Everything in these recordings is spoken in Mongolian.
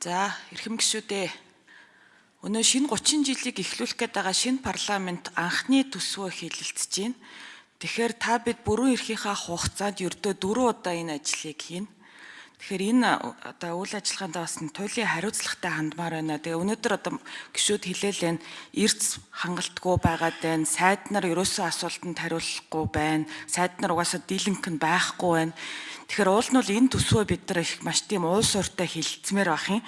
За, эрхэм гишүүдээ өнөө шинэ 30 жилийг эхлүүлэх гээд байгаа шинэ парламент анхны төсвөө хилэлцэж байна. Тэгэхээр та бид бүрэн эрхийнхаа хугацаанд ердөө 4 удаа энэ ажлыг хийнэ. Тэгэхээр энэ одоо үйл ажиллагаанд бас туйлын хариуцлагатай хандмаар байна. Тэгээ өнөөдөр одоо гишүүд хэлээлэн эрдэс хангалтгүй байгаад байна. Сайд нар ерөөсөө асуултанд хариулахгүй байна. Сайд нар угаасаа дийлэнх нь байхгүй байна. Тэгэхээр уул нь бол энэ төсвөө бид нар их маш тийм уул суурьтай хилцмээр байх юм.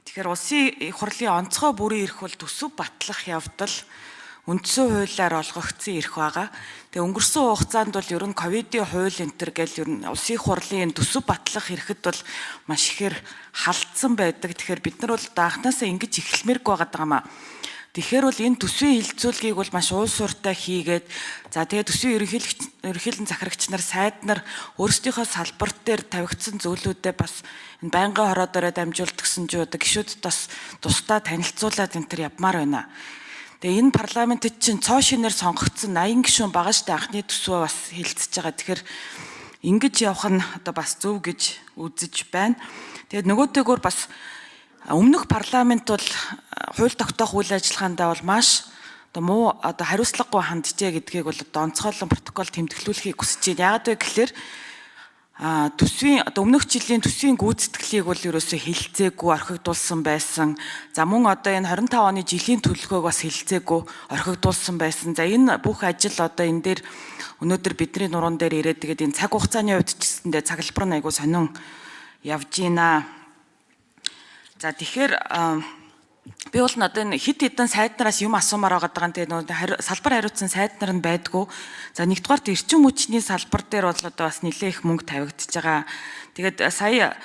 Тэгэхээр улсын их хурлын онцгой бүрийн эрх бол төсөв батлах явдал үндсэн хуулиар олгогдсон эрх байгаа. Тэгээ өнгөрсөн хугацаанд бол ер нь ковидын хууль энтер гэл ер нь улсын их хурлын төсөв батлах эрхэд бол маш ихээр халдсан байдаг. Тэгэхээр бид нар бол анхнаасаа ингэж эхлэмээргүй байгаа даа. Тэгэхээр бол энэ төсвийн хилцүүлгийг бол маш уул суурьтай хийгээд за тэгээ төсвийн ерөнхийлөн захирагч нар сайд нар өөрсдийнхөө салбарт дээр тавигдсан зүйлүүдэд бас энэ байнгын хороодороо дамжуулт гэсэн чинь одоо гишүүд бас тусдаа танилцуулаад энэ төр явмаар байна. Тэгээ энэ парламентэд чинь цоо шинээр сонгогдсон 80 гишүүн байгаа штэ анхны төсвөө бас хилцэж байгаа. Тэгэхээр ингэж явах нь одоо бас зөв гэж үзэж байна. Тэгээд нөгөөтэйгөр бас өмнөх парламент бол хууль тогтоох үйл ажиллагаандаа бол маш одоо муу одоо хариуцлагагүй ханджээ гэдгийг бол одоо онцгойлон протокол тэмдэглүүлэхийг хүсэж байна. Яагаад вэ гэхээр төсвийн одоо өмнөх жилийн төсвийн гүйцэтгэлийг бол ерөөсөө хилцээгүй орхигдуулсан байсан. За мөн одоо энэ 25 оны жилийн төлөвлөгөөг бас хилцээгүй орхигдуулсан байсан. За энэ бүх ажил одоо энэ дээр өнөөдөр бидний нуруунд дээр ирээд тэгээд энэ цаг хугацааны хувьд ч гэсэндээ цаглбар нь айгуу сонин явж байна. За тэгэхээр би бол надад энэ хит хитэн сайд нараас юм асуумаар байгаа даа. Тэгээд салбар хариуцсан сайд нар нь байдгүй. За нэгдүгээрт эрчим хүчний салбар дээр бол одоо бас нэлээх мөнгө тавигдчихж байгаа. Тэгээд сая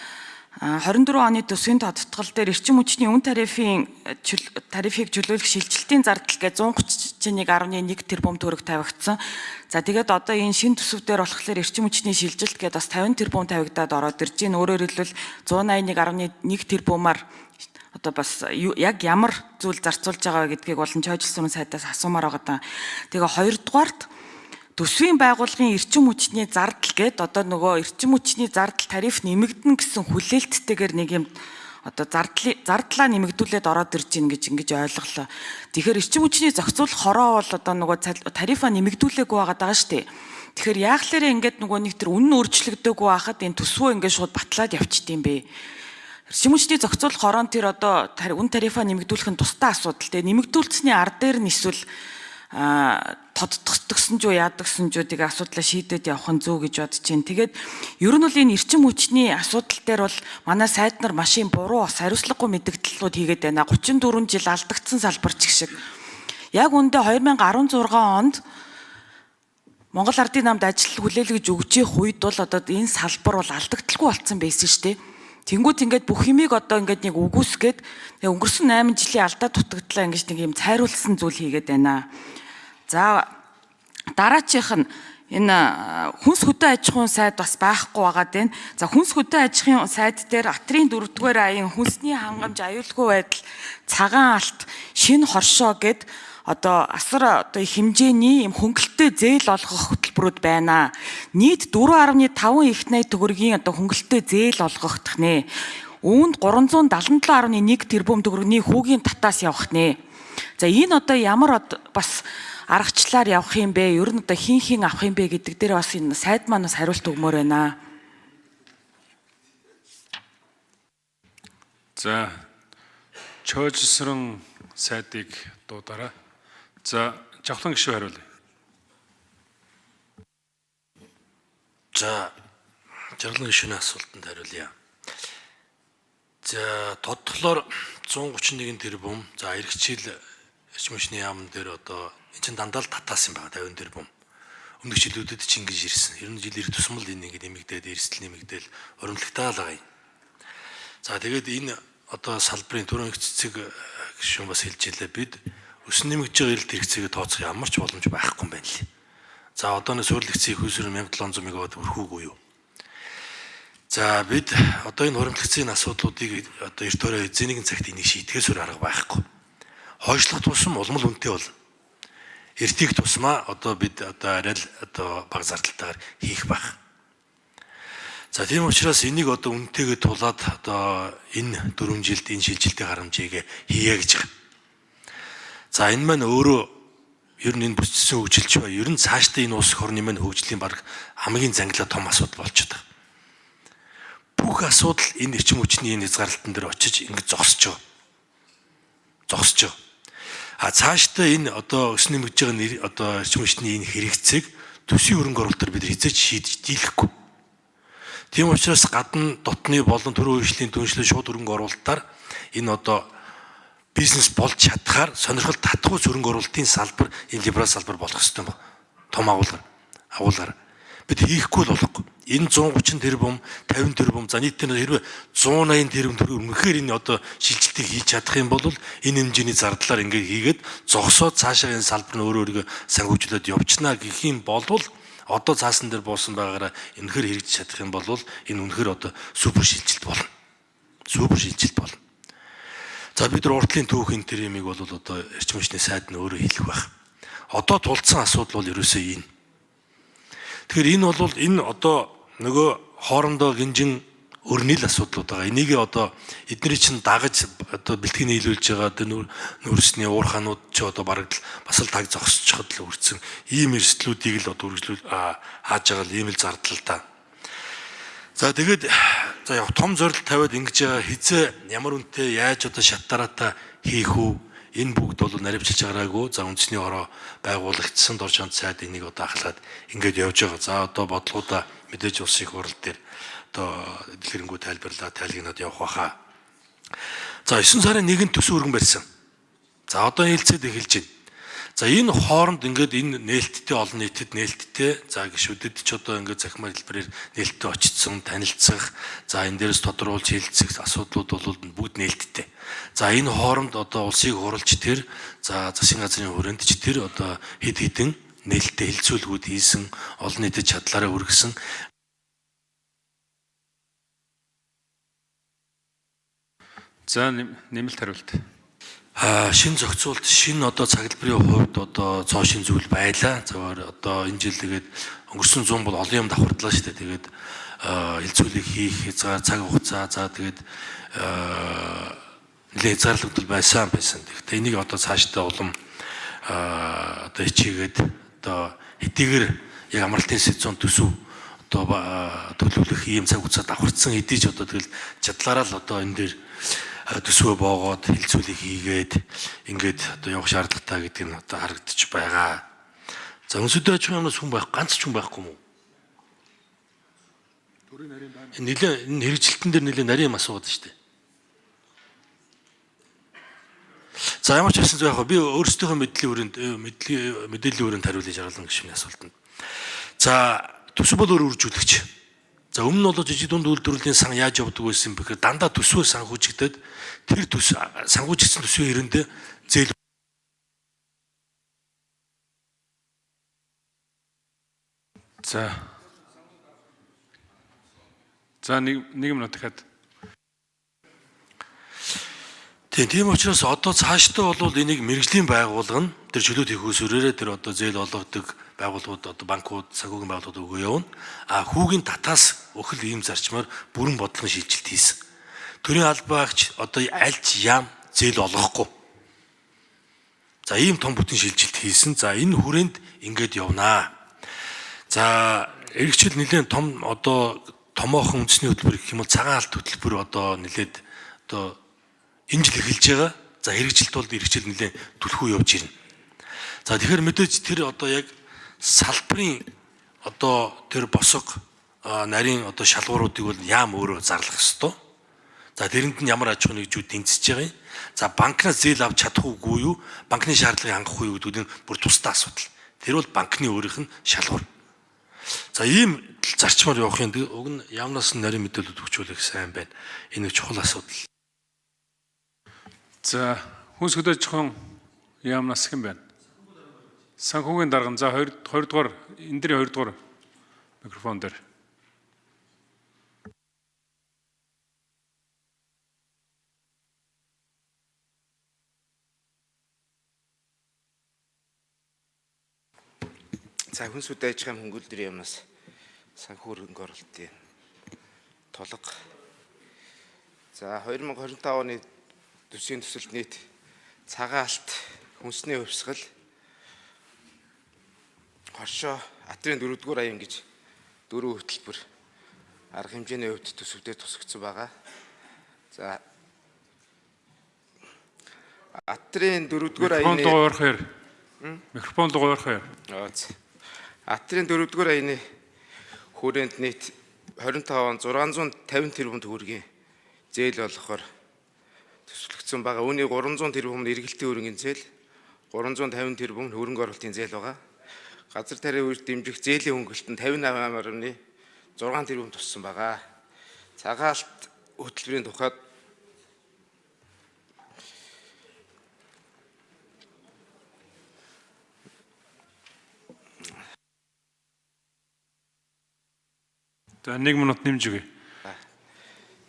24 оны төсвийн тодтгол дээр эрчим хүчний үн тарифыг чөлөөлөх шилжилтийн зардал гэ 131.1 тэрбум төгрөг тавигдсан. За тэгээд одоо энэ шинэ төсөв дээр болохоор эрчим хүчний шилжилт гээд бас 50 тэрбум тавигдаад ороод ирж байна. Өөрөөр хэлбэл 181.1 тэрбумаар одоо бас яг ямар зүйл зарцуулж байгаа гэдгийг болон чойжилсан сайдаас асуумаар байгаа даа. Тэгээ хоёрдугаарт төсвийн байгууллагын эрчим хүчний зардал гээд одоо нөгөө эрчим хүчний зардал тариф нэмэгдэнэ гэсэн хүлээлттэйгээр нэг юм одоо зардлаа нэмэгдүүлээд ороод ирж гин гэж ингэж ойлголоо. Тэгэхээр эрчим хүчний зохицуулах хороо бол одоо нөгөө тарифа нэмэгдүүлээгүй байгаа даа шүү дээ. Тэгэхээр яахлаарэ ингээд нөгөө нэг төр үнэн өөрчлөгдөөгүй байхад энэ төсвөө ингээд шууд батлаад явчихдсан бэ. Эрчим хүчний зохицуулах хорон тэр одоо үн тарифа нэмэгдүүлэх нь тусдаа асуудал. Тэгээ нэмэгдүүлсэний ард дээр нь эсвэл тодтогдсон ч яадагсан ч үгийг асуудлаа шийдээд явах нь зөв гэж бодож байна. Тэгээд ер нь бол энэ эрчим хүчний асуудал дээр бол манай сайд нар машин буруу бас хариуцлагагүй мэдгдлүүд хийгээд байна. 34 жил алдагдсан салбарч шиг. Яг үндэ 2016 онд Монгол Ардын намд ажил хүлээлгэж өгчих үед бол одоо энэ салбар бол алдагдaltaгүй болсон байсан шүү дээ. Тэнгүүт ингээд бүх юмыг одоо ингээд нэг үгүйсгээд өнгөрсөн 8 жилийн алдаа дутагдлаа ингэж нэг юм цайруулсан зүйл хийгээд байна. За дараачих нь энэ хүнс хөдөө аж ахуйн сайд бас байхгүй байгаад байна. За хүнс хөдөө аж ахуйн сайд дээр Атрийн 4-р аян хүнсний хангамж аюулгүй байдал цагаан алт шинэ хоршоо гэд одоо асар одоо хэмжээний юм хөнгөлөлтөө зээл олгох хөтөлбөрүүд байна. Нийт 4.5 их найт төгрөгийн одоо хөнгөлөлтөө зээл олгох нэ. Үүнд 377.1 тэрбум төгрөгийн хүүгийн татаас явах нэ. За энэ одоо ямар бас аргачлаар явах юм бэ? Ер нь одоо хин авах юм бэ гэдэг дээр бас энэ сайд маань бас хариулт өгмөр байна. За чойжилсан сайдыг дуудаарай. За жавхлан гишүү хариулъя. За жаргалан гишүүний асуултанд хариулъя. За тодтголоор 131 тэрбум. За эргэжил эрчим хүчний яамн дээр одоо энэ чинь дандаа л татаас юм байна 50 тэрбум. Өмнөх жилүүдэд чинь ингэж ирсэн. Ер нь жил ирэх тусмал энэ ингэ нэмэгдээд эрсдэл нэмэгдээл урамлагтаал байгаа юм. За тэгээд энэ одоо салбарын түрүүн цэцэг гишүүн бас хэлж илээ бид өсөн нэмэгдэж байгаа эрэлт хэрэгцээгээ тооцох ямар ч боломж байхгүй юм байна лээ. За одооны суурьлагцыг хүйсвэр 1700 МВт өрхөөгүй юу. За бид одоо энэ хуримтлагцын асуудлуудыг одоо эрт өрөө эзэнийг цагт энийг шийдэхээс өөр арга байхгүй. Хойшлох тусам улмал үнэтэй бол эртийг тусмаа одоо бид одоо арай л одоо баг зардалтайгаар хийх байх. За тийм учраас энийг одоо үнэтэйгээ тулаад одоо энэ 4 жилд энэ шилжилтийн харамжийг хийе гэж байгаа. За энэ маань өөрөө ер нь энэ бүсчсэн хөгжилч ба ер нь цаашдаа энэ улс орны маань хөгжлийн баг хамгийн зангилаа том асуудал болчиход байгаа. Бүх асуудал энэ эрчим хүчний энэ хязгаарлалтан дээр очиж ингэж зогсож байгаа. Зогсож байгаа. А цаашдаа энэ одоо өснө нэмэгдэж байгаа одоо эрчим хүчний энэ хэрэгцээг төсвийн хөрөнгө оруулалтаар бид хязгаарч шийдэж дийлэхгүй. Тийм учраас гадна дотны болон төрийн үйлчлэлийн түншлэн шууд хөрөнгө оруулалтаар энэ одоо бизнес болж чадхаар сонирхол татхуйц хөрөнгө оруулалтын салбар энэ либерал салбар болох хэрэгтэй байна. Том агуулгаар бид хийхгүй л болохгүй. Энэ 130 тэрбум, 50 тэрбум, за нийтдээ хэрвээ 180 тэрбум төгрөг өмнөхээр энэ одоо шилжилтийг хийж чадах юм бол энэ хэмжээний зардлаар ингээд хийгээд зогсоод цаашаа энэ салбар нь өөрөө санхүүжлээд явчихна гэх юм болвол одоо цаасан дээр буусан байгаараа энэхэр хэрэгжиж чадах юм бол энэ үнэхэр одоо супер шилжилт болно. Супер шилжилт болно. За бид нар уртлын түүхийн тэр юмыг бол одоо эрчим хүчний сайд нь өөрөө хэлэх байх. Одоо тулцсан асуудал бол ерөөсөө энэ. Тэгэхээр энэ бол энэ одоо нөгөө хоорондоо гинжин өрнөл асуудлууд байгаа. Энийг одоо эдний чинь дагаж одоо бэлтгэн нийлүүлж байгаа тэр нүрсний уурханууд ч одоо бараг бас л таг зогсчиход л үрцэн ийм эрсдлүүдийг л одоо үргэлжлүүл хааж байгаа л ийм л зардал та. За тэгээд за яг том зорилт тавиад ингэж байгаа хизээ ямар үнэтэй яаж одоо шаттараатай хийх үү? Энэ бүгд бол наривчилж байгаагүй. За үндэсний хороо байгуулагдсан дор чанд сайд энийг одоо ахлаад ингэж явж байгаа. За одоо бодлогоудаа мэдээж улсын хурал дээр одоо дэлгэрэнгүй тайлбарлаа тайлгнаад явах байхаа. За 9 сарын 1-нд төсөв өргөн барьсан. За одоо хэлцээд эхэлж байна. За энэ хооронд ингээд энэ нээлттэй олон нийтэд нээлттэй за гişүдэд ч одоо ингээд захимаар хэлбэрээр нээлттэй очсон танилцах за энэ дээрээс тодруулж хэлцэх асуудлууд бол бүгд нээлттэй. За энэ хооронд одоо улсыг хурлч тэр за засгийн газрын хүрээнд ч тэр одоо хэд хэдэн нээлттэй хэлцүүлгүүд хийсэн олон нийтэд чадлаараа үргэсэн. За нэмэлт хариулт. Шин зохицуулт шин одоо цаглбарын хувьд одоо цоо шин зүйл байлаа. Зөвөр одоо энэ жил тэгээд өнгөрсөн 100 бол олон юм давхардлаа шүү дээ. Тэгээд хилцүүлэг хийх цаг хугацаа за тэгээд нэлээд хязгаарлагдал байсан. Тэгэхдээ энийг одоо цаашдаа улам одоо хичээгээд одоо хэдийгээр яг амралтын сезон төсөв одоо төлөвлөх ийм цаг хугацаа давхарцсан хэдий ч одоо тэгэл чадлаараа л одоо энэ дээр төсвөө боогоод хилцүүлэг хийгээд ингээд одоо явах шаардлагатай гэдэг нь одоо харагдаж байгаа. За өнсөдөө аж ахуйн хүн байх ганц ч хүн байхгүй мó. Энэ хэрэгжилтэн дээр нэлээд нарийн юм асуугаад шүү дээ. За ямар ч хэлсэн зөв яг би өөрсдийнхөө мэдээллийн хүрээнд хариулж жаргалан гişүний асуултанд. За төсөв бол өөр үржүүлэгч. За өмнө нь бол жижиг дунд үйлдвэрлэлийн сан яаж явдаг байсан бэхээр дандаа төсвөө санхүүжигдээд тэр санхүүжигдсэн төсвийн хэрэндээ зээл За нэг минут дахиад. Тийм учраас одоо цаашдаа бол энийг мэрэгжлийн байгууллага нь тэр чөлөөт хийх усүрээрээ тэр одоо зээл олгодог байгууллагууд одоо банкуд санхүүгийн байгууллагууд өгөө явна. Хүүгийн татаас өхөл ийм зарчмаар бүрэн бодлогын шилжилт хийсэн. Төрийн албаагч одоо альч яам зээл олгохгүй. За ийм том бүтэн шилжилт хийсэн. За энэ хүрээнд ингээд явнаа. За эргэжил нэлээд том одоо томоохон үндэсний хөтөлбөр гэх юм бол цагаан алт хөтөлбөр одоо нэлээд одоо энэ жил эхэлж байгаа. За хэрэгжилт бол эргэжил нэлээд түлхүү явж ирнэ. За тэгэхээр мэдээж тэр одоо яг салбарын одоо тэр босго нарийн одоо шалгууруудыг бол яам өөрөө зарлах ёстой. За тэрэнд нь ямар аж ахуйн нэгжүүд тэнцэж байгаа юм. За банкнаас зээл авч чадах уугүй юу? Банкны шаардлагыг хангах уу гэдэг нь бүр тусдаа асуудал. Тэр бол банкны өөрийнх нь шалгуур. За ийм зарчмаар явахын уг нь яамнаас нарийн мэдээлэлүүд өгчүүлэх сайн байна. Энэ чухал асуудал. За хүнс хөдөлж хон яамнаас хэн байна? Санхүүгийн дарган за 2 дугаар энэ дээр 2 дугаар микрофон дээр. За хүнс хөдөлж аж ахуйн хөнгөлөлтийн яамнаас санхүү хөрөнгө оруулалтын тулга. За 2025 оны төсвийн төсөлд нийт цагаан алт, хүнсний хувьсгал, хоршоо, атрын 4-р аян гэж 4 хөтөлбөр арга хэмжээний хувьд төсөвдөд тусгагдсан байгаа. За атрын 4-р аяны Микрофон дугаар хоёр. Атрын 4-р аяны хүрээнд нийт 25 он 650 тэрбум төгрөгийн зээл болохоор төсвөлгдсөн байгаа. Үүний 300 тэрбум нь эргэлтийн хөрөнгөний зээл, 350 тэрбум нь хөрөнгө оруулалтын зээл байгаа. Газар тариа үр дэмжих зээлийн хөнгөлөлтөнд 58.6 тэрбум туссан байгаа. Цагаан алт хөтөлбөрийн тухайд За 1 минут нэмж өгье.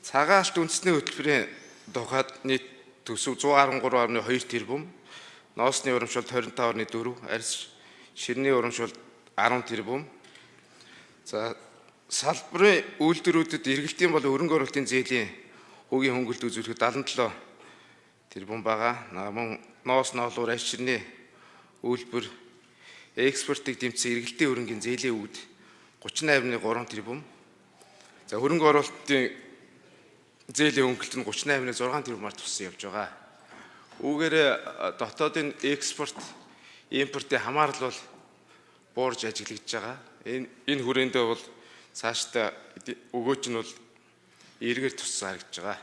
цагаан алт үндэсний хөтөлбөрийн тухайд нийт төсөв 113.2 тэрбум, ноосны урамшуулт 25.4, арьс ширний урамшуулт 10 тэрбум. За салбарын үйлдвэрүүдэд эргэлтийн болон хөрөнгө оруулалтын зээлийн хүүгийн хөнгөлт үзүүлэхэд 77 тэрбум байгаа. Мөн ноос ноолуур арьс ширний үйлдвэр экспортыг дэмжсэн эргэлтийн хөрөнгөний зээлийн үүд 38.3 тэрбум. За хөрөнгө оруулалтын зээлийн хөнгөлт нь 38.6 тэрбумаар туссан явж байгаа. Үүгээр дотоодын экспорт, импортын хамаарал бол буурж ажиглагдж байгаа. Энэ хүрээндээ бол цаашдаа өгөөж нь бол эргээр туссан харагдж байгаа.